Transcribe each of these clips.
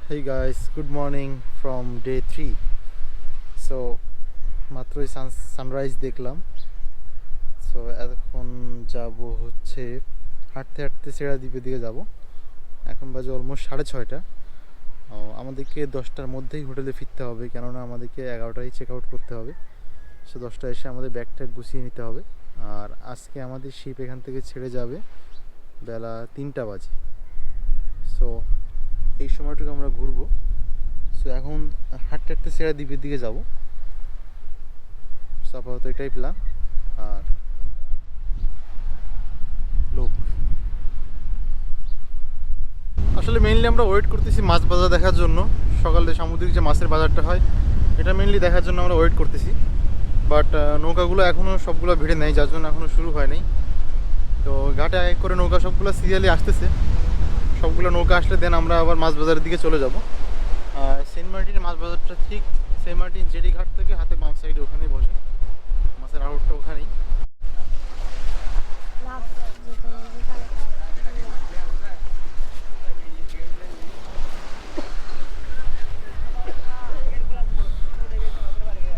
Hey guys, good morning from day 3. So মাত্রই sunrise দেখলাম। So এখন যাব হচ্ছে হাঁটতে হাঁটতে সেরা দ্বীপের দিকে যাব। এখন বাজে অলমোস্ট 6:30। আমাদেরকে 10টার মধ্যেই হোটেলে ফিরতে হবে, কেননা আমাদেরকে 11টায় চেক আউট করতে হবে। সো 10টায় এসে আমাদের ব্যাগ ট্যাগ গুছিয়ে নিতে হবে। আর আজকে আমাদের শিপ এখান থেকে ছেড়ে যাবে বেলা 3টা বাজে। সো এই সময়টুকু আমরা ঘুরবো। সো এখন হাঁটতে হাঁটতে সেরা দ্বীপের দিকে যাব। আপাতত এটাই প্ল্যান। আর লোক আসলে মেইনলি আমরা ওয়েট করতেছি মাছ বাজার দেখার জন্য। সকালে সামুদ্রিক যে মাছের বাজারটা হয় এটা মেইনলি দেখার জন্য আমরা ওয়েট করতেছি। বাট নৌকাগুলো এখনও সবগুলো ভিড়ে নেই, যার জন্য এখনও শুরু হয় নাই। তো ঘাটে এক করে নৌকা সবগুলো সিরিয়ালি আসতেছে। সবগুলো নৌকা আসলে দেন আমরা আবার মাছ বাজারের দিকে চলে যাব। আর সেন্ট মার্টিনের মাছ বাজারটা ঠিক সেন্ট মার্টিন জেডি ঘাট থেকে হাতে বাম সাইডে ওখানেই বসে। মাছের আড়তটা ওখানেই।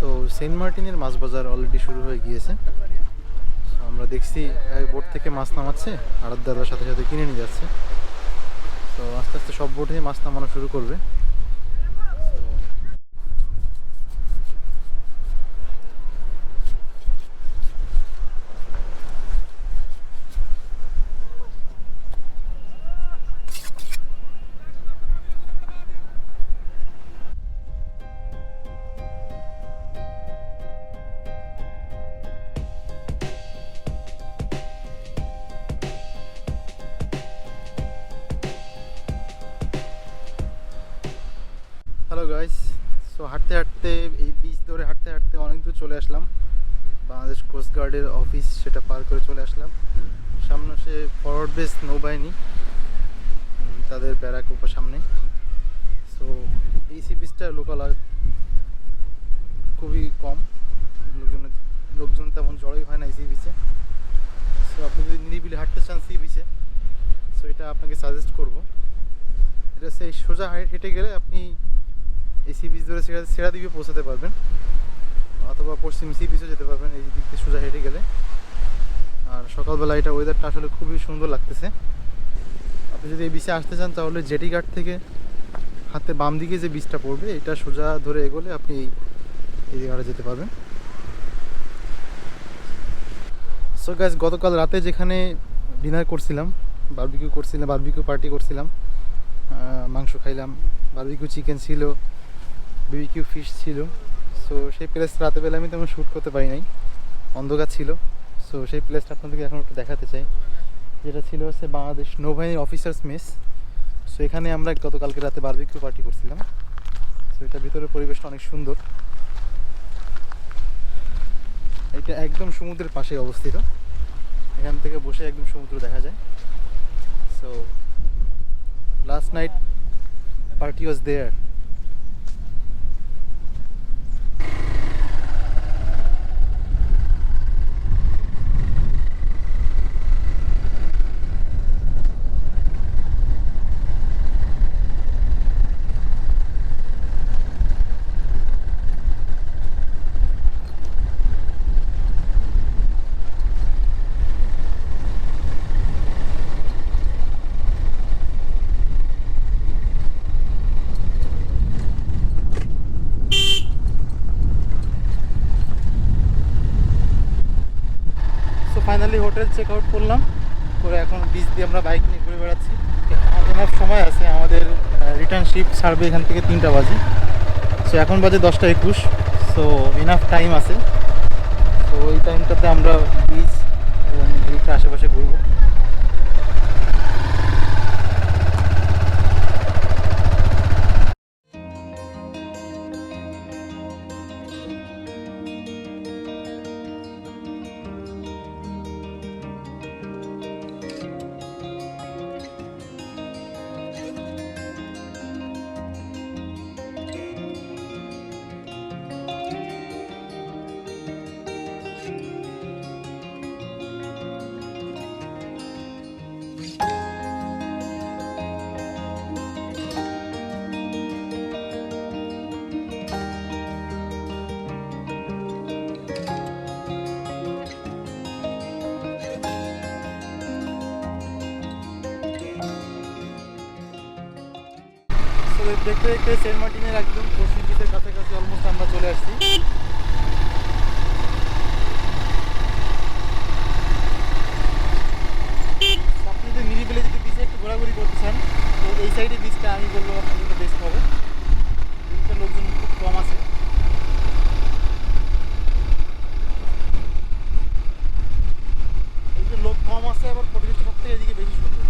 তো সেন্ট মার্টিনের মাছ বাজার অলরেডি শুরু হয়ে গিয়েছে। আমরা দেখছি বোট থেকে মাছ নামাচ্ছে, আড়তদাররা সাথে সাথে কিনে নিয়ে যাচ্ছে। তো আস্তে আস্তে সব বোটেই মাছ নামানো শুরু করবে। হ্যালো গাইস, সো হাঁটতে হাঁটতে এই বিচ ধরে হাঁটতে হাঁটতে অনেক দূর চলে আসলাম। বাংলাদেশ কোস্ট গার্ডের অফিস সেটা পার করে চলে আসলাম। সামনে সে ফরওয়ার্ড বেস নৌবাহিনী, তাদের ব্যারাক উপর সামনে। সো এই সি বিচটা লোকাল খুবই কম, লোকজন তেমন জড়ই হয় না এই সি বিচে। সো আপনি যদি নিরিবিলি হাঁটতে চান সি বিচে, সো এটা আপনাকে সাজেস্ট করব। এটা সেই সোজা হেঁটে গেলে আপনি এই সি বিচ ধরে সেরা দ্বীপে পৌঁছাতে পারবেন, অথবা পশ্চিম সি বিচও যেতে পারবেন এই দিক থেকে সোজা হেঁটে গেলে। আর সকালবেলা এটা ওয়েদারটা আসলে খুবই সুন্দর লাগতেছে। আপনি যদি এই বিচে আসতে চান তাহলে জেটি ঘাট থেকে হাতে বাম দিকে যে বিচটা পড়বে এটা সোজা ধরে এগোলে আপনি এই জায়গাটা যেতে পারবেন। সো গাইস, গতকাল রাতে যেখানে ডিনার করছিলাম, বারবিকিউ পার্টি করছিলাম, মাংস খাইলাম, বারবিকিউ চিকেন ছিল, বিবিকিউ ফিশ ছিল। সো সেই প্লেসটা রাতেবেলা আমি তেমন শ্যুট করতে পারি নাই, অন্ধকার ছিল। সো সেই প্লেসটা আপনাদেরকে এখন একটু দেখাতে চাই, যেটা ছিল হচ্ছে বাংলাদেশ নৌবাহিনীর অফিসার্স মেস। সো এখানে আমরা গতকালকে রাতে বারবিকিউ পার্টি করছিলাম। সো এটা ভিতরের পরিবেশটা অনেক সুন্দর। এটা একদম সমুদ্রের পাশেই অবস্থিত, এখান থেকে বসে একদম সমুদ্র দেখা যায়। So last night party was there. So finally hotel check out করলাম, করে এখন বিচ দিয়ে আমরা বাইক নিয়ে ঘুরে বেড়াচ্ছি। আমাদের সময় আছে, আমাদের রিটার্ন শিপ ছাড়বে এখান থেকে 3টা বাজে। সো এখন বাজে 10টা 21। সো ইনাফ টাইম আছে। তো ওই টাইমটাতে আমরা বিচ এবং বিচটা আশেপাশে ঘুরবো। দেখতে দেখতে সেন্ট মার্টিনের একদম পশ্চিম দিকের কাছাকাছি অলমোস্ট আমরা চলে আসছি। আপনি যদি নিরিবিলে যদি বিচে একটু ঘোরাঘুরি করতে চান তো এই সাইডে বিচটা আমি বলবো আপনার জন্য বেস্ট হবে। বিচটা লোকজন খুব কম আছে। এই যে লোক কম আছে, আবার পরিবেশটা সব থেকে এদিকে বেশি সুন্দর।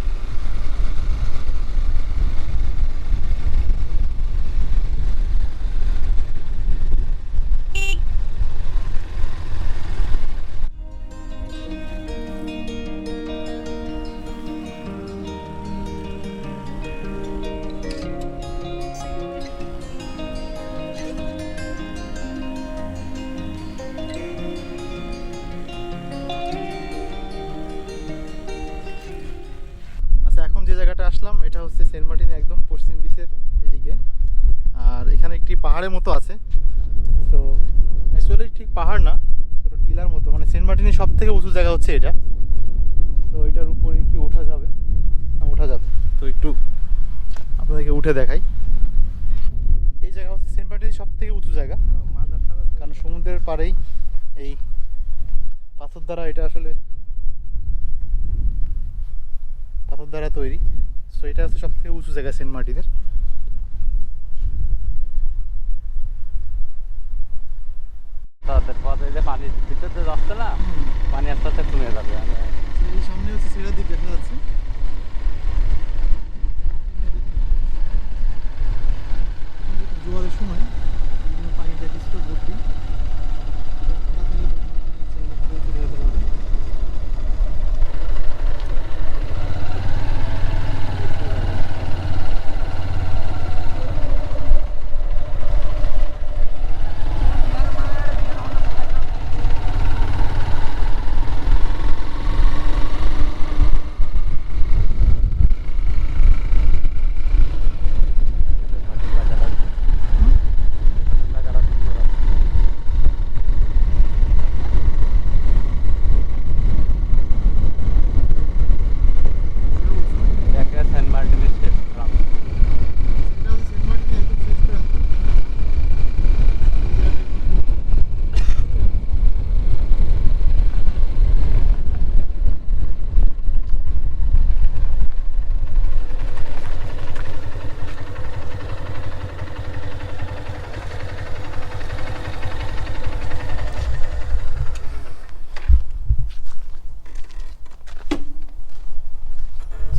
আচ্ছা, এখন যে জায়গাটা আসলাম এটা হচ্ছে সেন্ট মার্টিন একদম পশ্চিম বিচের এদিকে। আর এখানে একটি পাহাড়ের মতো আছে। তো অ্যাকচুয়ালি ঠিক পাহাড় না, তো টিলার মতো, মানে সেন্ট মার্টিনের সব থেকে উঁচু জায়গা হচ্ছে এটা। তো এটার উপরে কি ওঠা যাবে? হ্যাঁ, ওঠা যাবে। তো একটু আপনাদেরকে উঠে দেখাই। এই জায়গা হচ্ছে সেন্ট মার্টিনের সব থেকে উঁচু জায়গা, কারণ সমুদ্রের পাড়েই এই পাথর দ্বারা, এটা আসলে পাথর দ্বারা তৈরি। সো এটা হচ্ছে সব থেকে উঁচু জায়গা সেন্ট মার্টিনের। পানির ভিতরে যাচ্ছে না, পানি আস্তে আস্তে কমে যাবে। এই সামনে হচ্ছে সেরা দ্বীপ দেখা যাচ্ছে। জোয়ারের সময় পানিটা কিছুটা ভর্তি, চলে যেতে পারবে। সেন্ট মার্টিনের শেষ গ্রাম। এটা হচ্ছে সেন্ট মার্টিনের একদম শেষ প্রান্ত।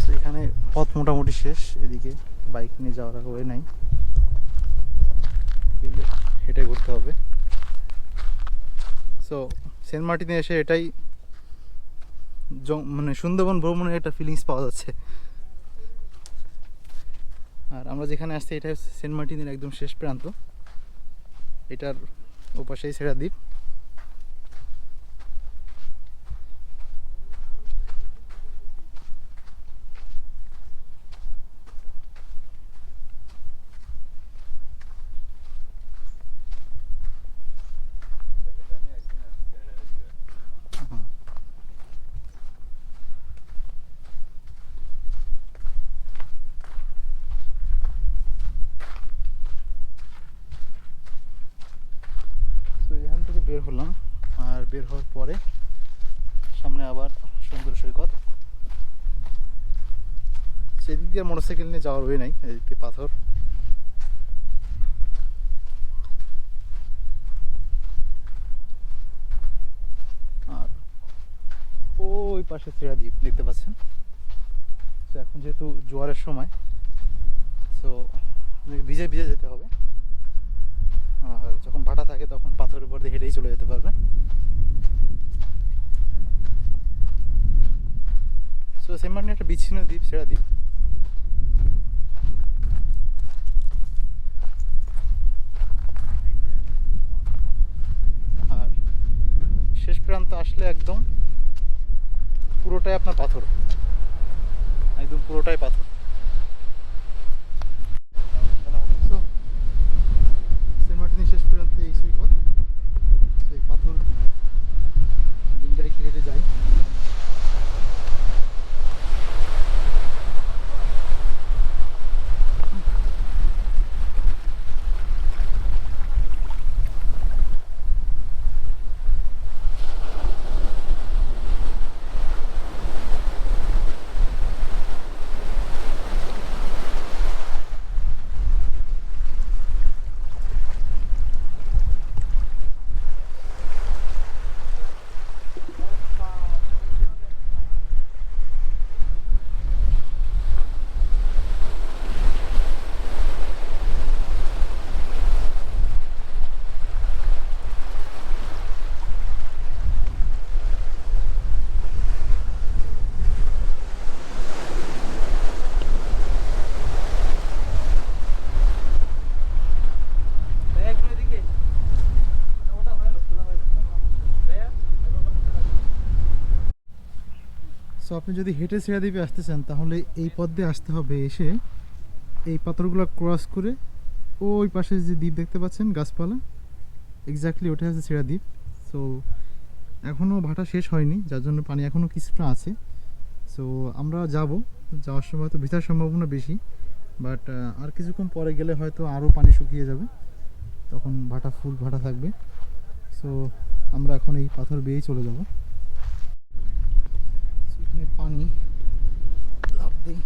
তো এখানে পথ মোটামুটি শেষ, এদিকে বাইক নিয়ে যাওয়ার ওয়ে নাই, গেলে হেঁটে ঘুরতে হবে। সো সেন্ট মার্টিনে এসে এটাই মানে সুন্দরবন ভ্রমণের একটা ফিলিংস পাওয়া যাচ্ছে। আর আমরা যেখানে আসছি এটা হচ্ছে সেন্ট মার্টিনের একদম শেষ প্রান্ত। এটার ওপাশেই সেরা দ্বীপ। তো এখান থেকে বের হলাম, আর বের হওয়ার পরে সামনে আবার সমুদ্র সৈকত। সেদিক দিয়ে মোটরসাইকেল নিয়ে যাওয়ার ওয়ে নাই, এদিক দিয়ে পাথর। আর ওই পাশে সেরা দ্বীপ দেখতে পাচ্ছেন। তো এখন যেহেতু জোয়ারের সময়, সো ভিজে ভিজে যেতে হবে। আর যখন ভাটা থাকে তখন পাথরের উপর দিয়ে হেঁটেই চলে যেতে পারবেন। সো সেন্ট মার্টিন একটা বিচ্ছিন্ন দ্বীপ, সেরা দ্বীপ। আর শেষ প্রান্ত আসলে একদম পুরোটাই আপনার পাথর, একদম পুরোটাই পাথর। So, সেন্ট মার্টিনের শেষ প্রান্তে এই সৈকত, সেই পাথর ডিঙ্গায় হেঁটে যায়। সো আপনি যদি হেঁটে ছেড়া দ্বীপে আসতে চান তাহলে এই পথ দিয়ে আসতে হবে, এসে এই পাথরগুলো ক্রস করে ওই পাশে যে দ্বীপ দেখতে পাচ্ছেন গাছপালা, এক্স্যাক্টলি ওটা হচ্ছে ছেড়া দ্বীপ। সো এখনও ভাটা শেষ হয়নি, যার জন্য পানি এখনও কিছুটা আছে। সো আমরা যাওয়ার সময় তো ভিসার সম্ভাবনা বেশি, বাট আর কিছুক্ষণ পরে গেলে হয়তো আরও পানি শুকিয়ে যাবে, তখন ভাটা ফুল ভাটা থাকবে। সো আমরা এখন এই পাথর বেয়েই চলে যাব। এখানে পানি লাফ দেই,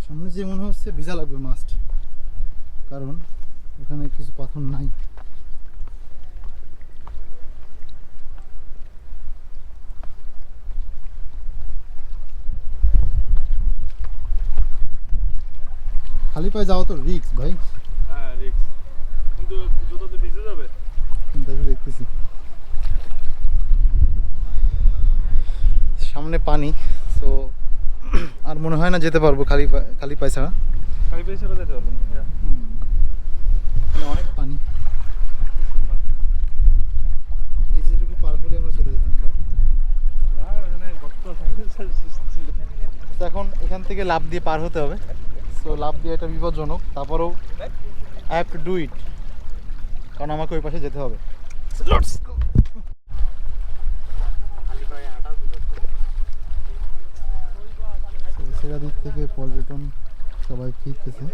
সামনে যে মনে হচ্ছে ভিজা লাগবে মাস্ট, কারণ এখানে কিছু পাথর নাই। খালি পায়ে যাওয়া তো রিস্ক ভাই। হ্যাঁ রিক্স, কিন্তু জুতোতে ভিজে যাবে। দেখতেছি সামনে পানি, সো আর মনে হয় না যেতে পারবো খালি পায়ে ছাড়া। খালি পেয়ে ছেড়ে যেতে পারবো না। মানে অনেক পানি, এই যেটুকু পার হলে আমরা চলে যেতাম। না এখানে গর্ত আছে। তো এখন এখান থেকে লাফ দিয়ে পার হতে হবে। সো লাফ দিয়ে এটা বিপজ্জনক, তারপরেও I have to do it, কারণ আমাকে ওই পাশে যেতে হবে। সেরা দিক থেকে পর্যটন সবাই ফিরতেছে,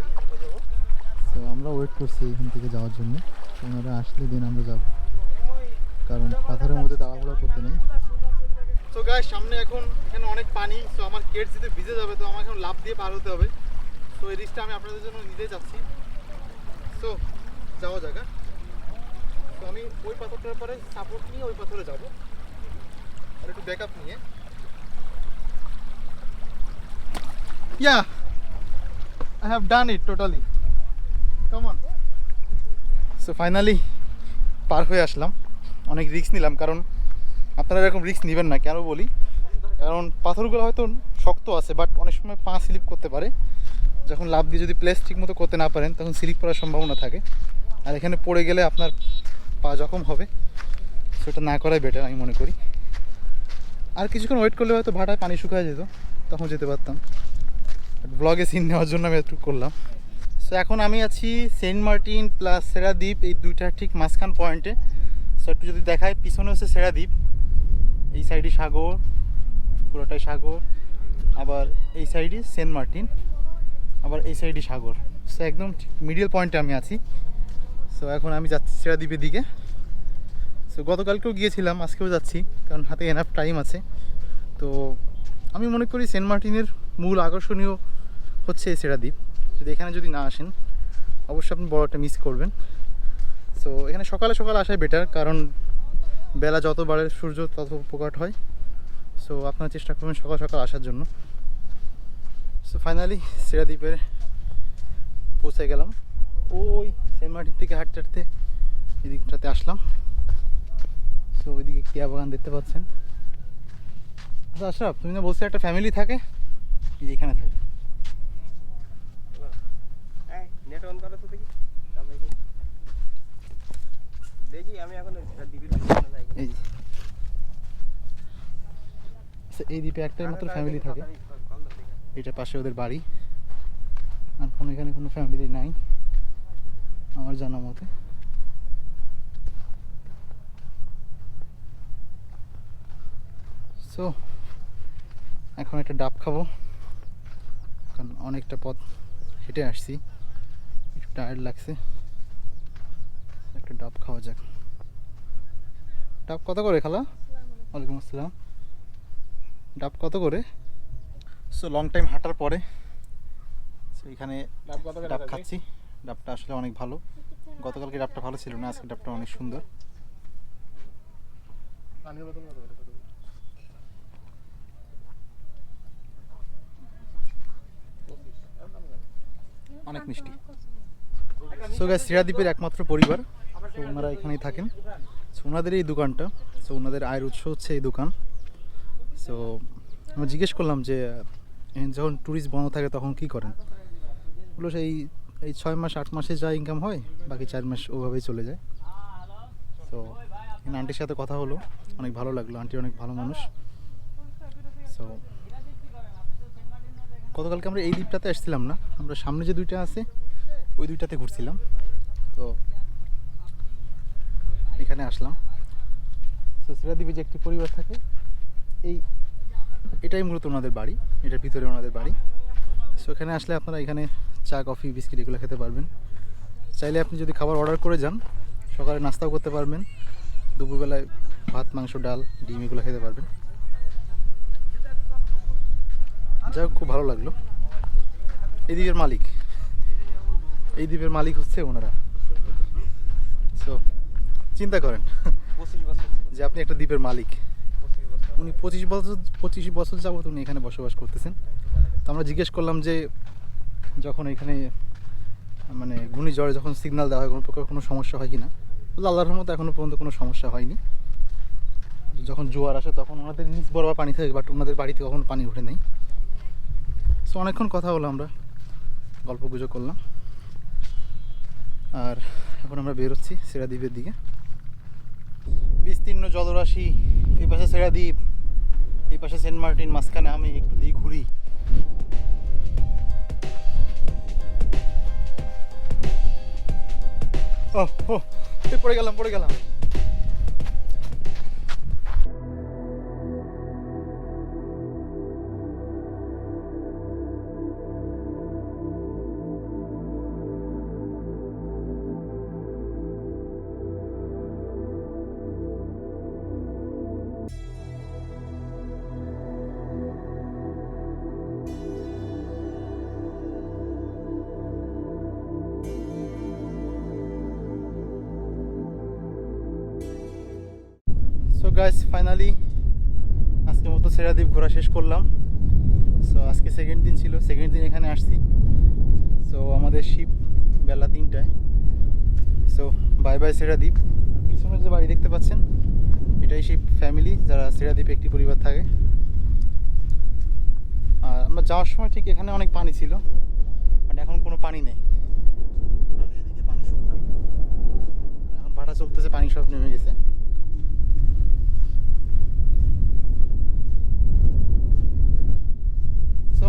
তো আমরা ওয়েট করছি এখান থেকে যাওয়ার জন্য। ওনারা আসলে দিন আমরা যাব, কারণ পাথরের মধ্যে তাড়াহুড়া করতে নেই। তো গাইস সামনে এখন এখানে অনেক পানি, তো আমার কেট যদি ভিজে যাবে, তো আমাকে এখন লাফ দিয়ে পার হতে হবে। তো এই রিস্কটা আমি আপনাদের জন্য নিতে যাচ্ছি। তো যাওয়া জায়গা, তো আমি ওই পাথরটার পরে সাপোর্ট নিয়ে ওই পাথরে যাব, আর একটু ব্যাকআপ নিয়ে। Yeah, I have done it totally. Come on. So finally পার হয়ে আসলাম। অনেক রিস্ক নিলাম, কারণ আপনারা এরকম রিস্ক নেবেন না। কেন বলি, কারণ পাথরগুলো হয়তো শক্ত আছে, বাট অনেক সময় পা স্লিপ করতে পারে। যখন লাফ দিয়ে যদি প্লেস ঠিক মতো করতে না পারেন, তখন স্লিপ করার সম্ভাবনা থাকে, আর এখানে পড়ে গেলে আপনার পা জখম হবে। সেটা না করাই বেটার আমি মনে করি। আর কিছুক্ষণ ওয়েট করলে হয়তো ভাটায় পানি শুকায় যেত, তখন যেতে পারতাম। ব্লগে সিন নেওয়ার জন্য আমি একটু করলাম। সো এখন আমি আছি সেন্ট মার্টিন প্লাস সেরা দ্বীপ, এই দুইটার ঠিক মাঝখান পয়েন্টে। সো একটু যদি দেখায়, পিছনে হচ্ছে সেরা দ্বীপ, এই সাইডে সাগর, পুরোটাই সাগর। আবার এই সাইডে সেন্ট মার্টিন, আবার এই সাইডে সাগর। সো একদম ঠিক মিডিল পয়েন্টে আমি আছি। সো এখন আমি যাচ্ছি সেরা দ্বীপের দিকে। সো গতকালকেও গিয়েছিলাম, আজকেও যাচ্ছি, কারণ হাতে এনাফ টাইম আছে। তো আমি মনে করি সেন্ট মার্টিনের মূল আকর্ষণীয় হচ্ছে এই সেরা দ্বীপ। এখানে যদি না আসেন, অবশ্যই আপনি বড় একটা মিস করবেন। সো এখানে সকালে সকালে আসাই বেটার, কারণ বেলা যত বাড়ে সূর্য তত প্রকট হয়। সো আপনারা চেষ্টা করবেন সকাল সকাল আসার জন্য। সো ফাইনালি সেরা দ্বীপের পৌঁছে গেলাম। ওই সেন্ট মার্টিন থেকে হাঁটতে হাঁটতে এদিকটাতে আসলাম। সো ওইদিকে কেয়া বাগান দেখতে পাচ্ছেন। আচ্ছা আশরাফ, তুমি না বলছো একটা ফ্যামিলি থাকে, এখানে থাকে। নেট অন করো তো দেখি। দেখি আমি এখন দিবির যাই। এই যে আচ্ছা, এই দ্বীপে একটাই মাত্র ফ্যামিলি থাকে, এটা পাশে ওদের বাড়ি। আর এখানে কোনো ফ্যামিলি নাই আমার জানা মতে। সো এখন একটা ডাব খাবো, কারণ অনেকটা পথ হেঁটে আসছি, একটু টায়ার্ড লাগছে। একটা ডাব খাওয়া যাক। ডাব কত করে খালা? ওয়ালাইকুম আসসালাম। ডাব কত করে? সো লং টাইম হাঁটার পরে এখানে ডাব খাচ্ছি। ডাবটা আসলে অনেক ভালো। গতকালকে ডাবটা ভালো ছিল না, আজকে ডাবটা অনেক সুন্দর। অনেক মিষ্টি। সো গাইস, সেরা দ্বীপের একমাত্র পরিবার, তো ওনারা এখানেই থাকেন। সো ওনাদের এই দোকানটা, সো ওনাদের আয়ের উৎস হচ্ছে এই দোকান। সো আমি জিজ্ঞেস করলাম যে যখন ট্যুরিস্ট বন্ধ থাকে তখন কি করেন। বললো এই 6 মাস 8 মাসে যা ইনকাম হয়, বাকি 4 মাস ওভাবেই চলে যায়। তো এখানে আন্টির সাথে কথা হলো, অনেক ভালো লাগলো, আন্টি অনেক ভালো মানুষ। সো গতকালকে আমরা এই দ্বীপটাতে আসছিলাম না, আমরা সামনে যে দুইটা আছে ওই দুইটাতে ঘুরছিলাম, তো এখানে আসলাম। সো সেরা দ্বীপে যে একটি পরিবার থাকে, এটাই মূলত ওনাদের বাড়ি, এটার ভিতরে ওনাদের বাড়ি। সো এখানে আসলে আপনারা এখানে চা, কফি, বিস্কিট এগুলো খেতে পারবেন। চাইলে আপনি যদি খাবার অর্ডার করে যান, সকালে নাস্তাও করতে পারবেন, দুপুরবেলায় ভাত, মাংস, ডাল, ডিম এগুলো খেতে পারবেন। যাই হোক, খুব ভালো লাগলো। এই দ্বীপের মালিক হচ্ছে ওনারা। সো চিন্তা করেন যে আপনি একটা দ্বীপের মালিক, উনি 25 বছর যাবত উনি এখানে বসবাস করতেছেন। তো আমরা জিজ্ঞেস করলাম যে যখন এখানে মানে ঘূর্ণিঝড়ে যখন সিগন্যাল দেওয়া হয় কোনো প্রকার কোনো সমস্যা হয় কি না, আল্লাহর রহমতে এখনও পর্যন্ত কোনো সমস্যা হয়নি। যখন জোয়ার আসে তখন ওনাদের নিচ বরাবর পানি থাকে, বাট ওনাদের বাড়িতে কখনো পানি উঠে নেই। সো অনেকক্ষণ কথা হলো, আমরা গল্প গুজব করলাম, আর এখন আমরা বেরোচ্ছি সেরা দ্বীপের দিকে। বিস্তীর্ণ জলরাশি, এই পাশে সেরা দ্বীপ, এই পাশে সেন্ট মার্টিন, মাঝখানে আমি একটু দিয়ে ঘুরি। পড়ে গেলাম। সো গাইস, ফাইনালি আজকের মতো সেরা দ্বীপ ঘোরা শেষ করলাম। সো আজকে সেকেন্ড দিন ছিল, সেকেন্ড দিন এখানে আসছি। সো আমাদের শিপ বেলা 3টায়। সো বাই বাই সেরা দ্বীপ। পিছনে যে বাড়ি দেখতে পাচ্ছেন এটাই শিপ ফ্যামিলি, যারা সেরা দ্বীপে একটি পরিবার থাকে। আর আমরা যাওয়ার সময় ঠিক এখানে অনেক পানি ছিল, বাট এখন কোনো পানি নেই, টোটালি এদিকে পানি শুকনো। এখন ভাটা চলতেছে, পানি সব নেমে গেছে। সো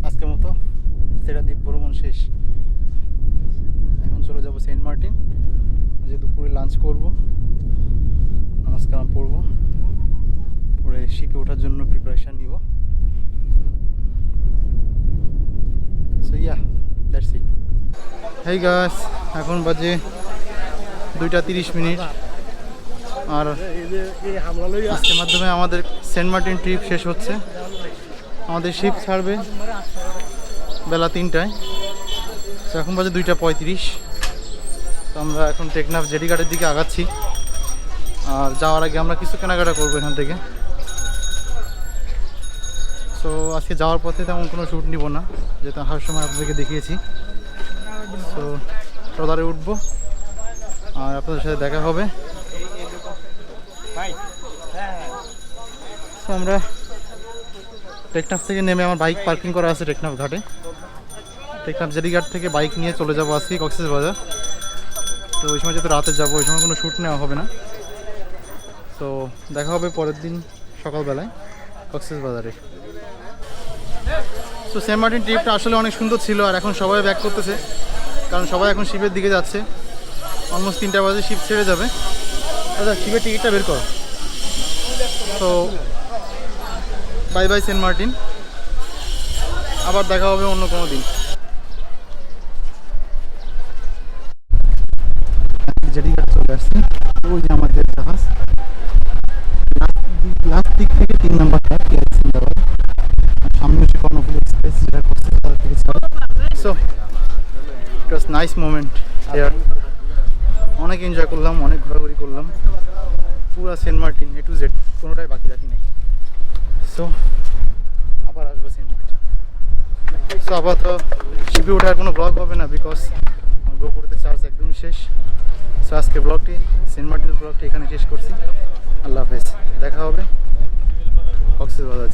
আজকের মতো সেরা দ্বীপ ভ্রমণ শেষ। এখন চলে যাব সেন্ট মার্টিন, যে দুপুরে লাঞ্চ করব, নামাজ কালাম পড়ব, পরে শিপে ওঠার জন্য প্রিপারেশান নিব। So yeah, that's it. Hey guys, এখন বাজে 2:30। আর আজকের মাধ্যমে আমাদের সেন্ট মার্টিন ট্রিপ শেষ হচ্ছে। আমাদের শিপ ছাড়বে বেলা 3টায়। তো এখন বাজে 2:35। তো আমরা এখন টেকনাফ জেডিঘাটের দিকে আগাচ্ছি। আর যাওয়ার আগে আমরা কিছু কেনাকাটা করবো এখান থেকে। সো আজকে যাওয়ার পথে তেমন কোনো শ্যুট নিব না, যেহেতু আসার সময় আপনাদেরকে দেখিয়েছি। সো ট্রলারে উঠবো আর আপনাদের সাথে দেখা হবে। তো আমরা টেকনাফ থেকে নেমে, আমার বাইক পার্কিং করা আছে টেকনাফ ঘাটে। টেকনাফ জেডিঘাট থেকে বাইক নিয়ে চলে যাবো আজকে কক্সবাজার। তো ওই সময় যেহেতু রাতে যাবো, ওই সময় কোনো শ্যুট নেওয়া হবে না। তো দেখা হবে পরের দিন সকালবেলায় কক্সবাজারে। সো সেন্ট মার্টিন ট্রিপটা আসলে অনেক সুন্দর ছিল। আর এখন সবাই ব্যাক করতেছে, কারণ সবাই এখন শিপের দিকে যাচ্ছে। অলমোস্ট 3টা বাজে শিপ ছেড়ে যাবে। আচ্ছা, শিপের টিকিটটা বের করো। তো বাই বাই সেন্ট মার্টিন, আবার দেখা হবে অন্য কোনো দিন। জেডিঘাট চলে আসছি, ওই যে আমাদের জাহাজ। লাস্ট দিক থেকে 3 নম্বর ঘাট সিন্দাবাদ, সামনে হচ্ছে কর্ণফুলী এক্সপ্রেস, যেটা কক্সবাজার থেকে ছাড়ে। So it was nice moment here. অনেক এনজয় করলাম, অনেক ঘোরাঘুরি করলাম। পুরো Saint Martin A to Z কোনোটাই বাকি রাখি নাই। সো আবার আসবো সেন্ট মার্টিন। সো আপাতত শিপে ওঠার কোনো ব্লগ হবে না, বিকজ গোপুরতে চার্জ একদমই শেষ। সো আজকে ব্লগটি, সেন্ট মার্টিনের ব্লগটি এখানে শেষ করছি। আল্লাহ হাফেজ, দেখা হবে কক্সবাজার।